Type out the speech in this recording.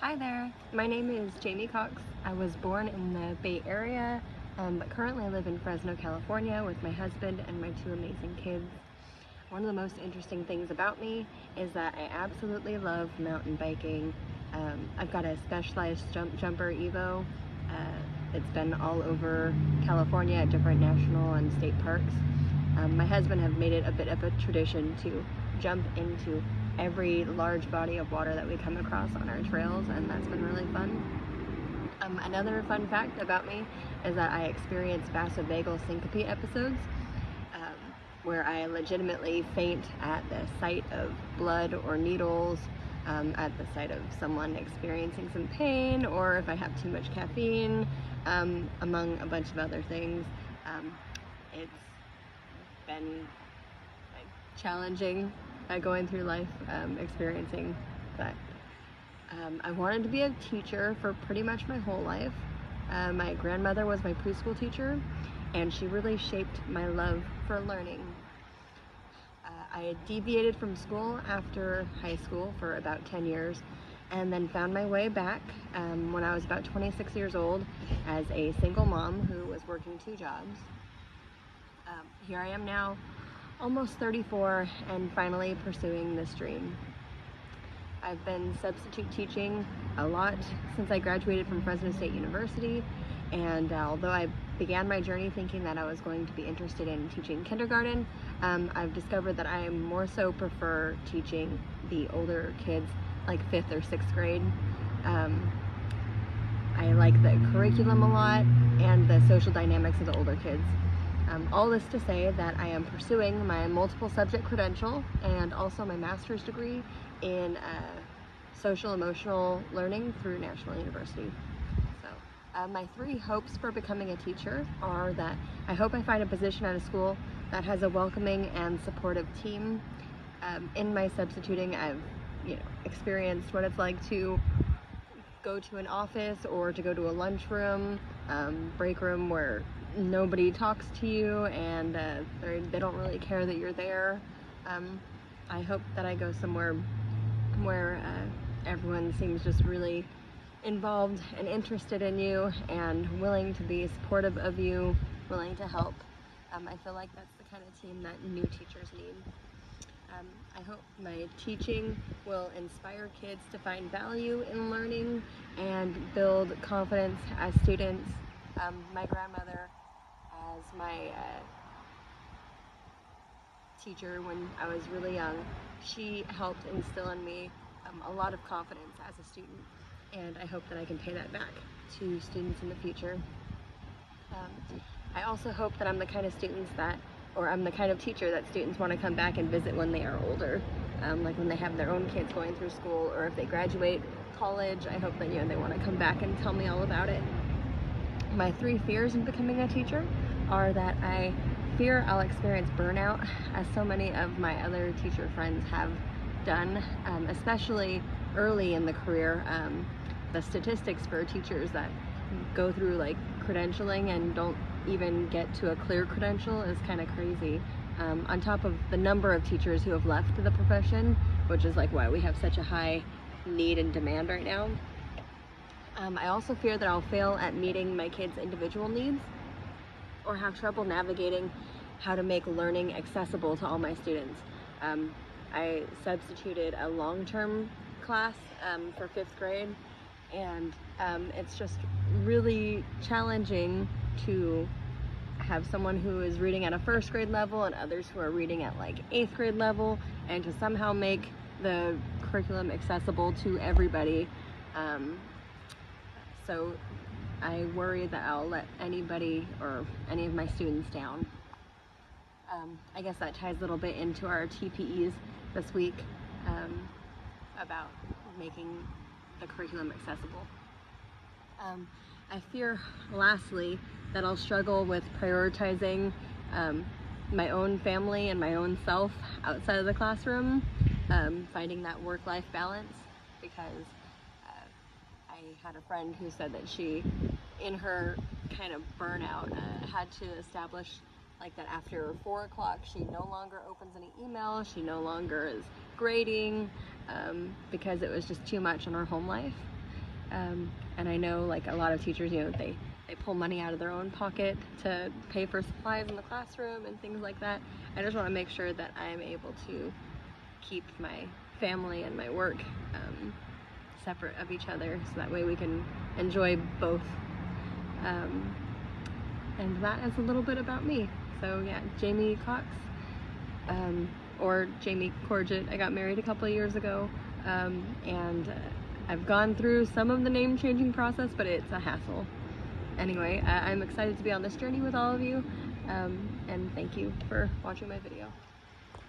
Hi there, my name is Jamie Cox. I was born in the Bay Area, but currently live in Fresno, California with my husband and my two amazing kids. One of the most interesting things about me is that I absolutely love mountain biking. I've got a Specialized Jumper Evo. It's been all over California at different national and state parks. My husband have made it a bit of a tradition to jump into every large body of water that we come across on our trails, and that's been really fun. Another fun fact about me is that I experience vasovagal syncope episodes, um, where I legitimately faint at the sight of blood or needles, at the sight of someone experiencing some pain, or if I have too much caffeine, among a bunch of other things. It's been challenging going through life, experiencing that. I wanted to be a teacher for pretty much my whole life. My grandmother was my preschool teacher, and she really shaped my love for learning. I deviated from school after high school for about 10 years, and then found my way back when I was about 26 years old as a single mom who was working 2 jobs. Here I am now, almost 34, and finally pursuing this dream. I've been substitute teaching a lot since I graduated from Fresno State University, and although I began my journey thinking that I was going to be interested in teaching kindergarten, I've discovered that I more so prefer teaching the older kids, like 5th or 6th grade. I like the curriculum a lot and the social dynamics of the older kids. All this to say that I am pursuing my multiple subject credential and also my master's degree in social emotional learning through National University. So my 3 hopes for becoming a teacher are that I hope I find a position at a school that has a welcoming and supportive team. In my substituting, I've experienced what it's like to go to an office or to go to a lunchroom, break room where nobody talks to you and they don't really care that you're there. I hope that I go somewhere where everyone seems just really involved and interested in you and willing to be supportive of you, willing to help. I feel like that's the kind of team that new teachers need. I hope my teaching will inspire kids to find value in learning and build confidence as students. My grandmother, as my teacher when I was really young, she helped instill in me a lot of confidence as a student, and I hope that I can pay that back to students in the future. I also hope that I'm the kind of I'm the kind of teacher that students want to come back and visit when they are older, like when they have their own kids going through school, or if they graduate college. I hope that they want to come back and tell me all about it. My 3 fears in becoming a teacher are that I fear I'll experience burnout, as so many of my other teacher friends have done, especially early in the career. The statistics for teachers that go through credentialing and don't even get to a clear credential is kind of crazy. On top of the number of teachers who have left the profession, which is why we have such a high need and demand right now. I also fear that I'll fail at meeting my kids' individual needs or have trouble navigating how to make learning accessible to all my students. I substituted a long-term class for 5th grade, and it's just really challenging to have someone who is reading at a 1st grade level and others who are reading at 8th grade level, and to somehow make the curriculum accessible to everybody. So I worry that I'll let anybody or any of my students down. I guess that ties a little bit into our TPEs this week, about making the curriculum accessible. I fear, lastly, that I'll struggle with prioritizing my own family and my own self outside of the classroom, finding that work-life balance, because I had a friend who said that she, in her kind of burnout, had to establish that after 4 o'clock she no longer opens any email, she no longer is grading, because it was just too much in her home life. And I know like a lot of teachers, you know, they pull money out of their own pocket to pay for supplies in the classroom and things like that. I just want to make sure that I'm able to keep my family and my work separate of each other, so that way we can enjoy both. And that is a little bit about me. So yeah, Jamie Cox, or Jamie Corgett. I got married a couple of years ago, and I've gone through some of the name changing process, but it's a hassle. Anyway, I'm excited to be on this journey with all of you, and thank you for watching my video.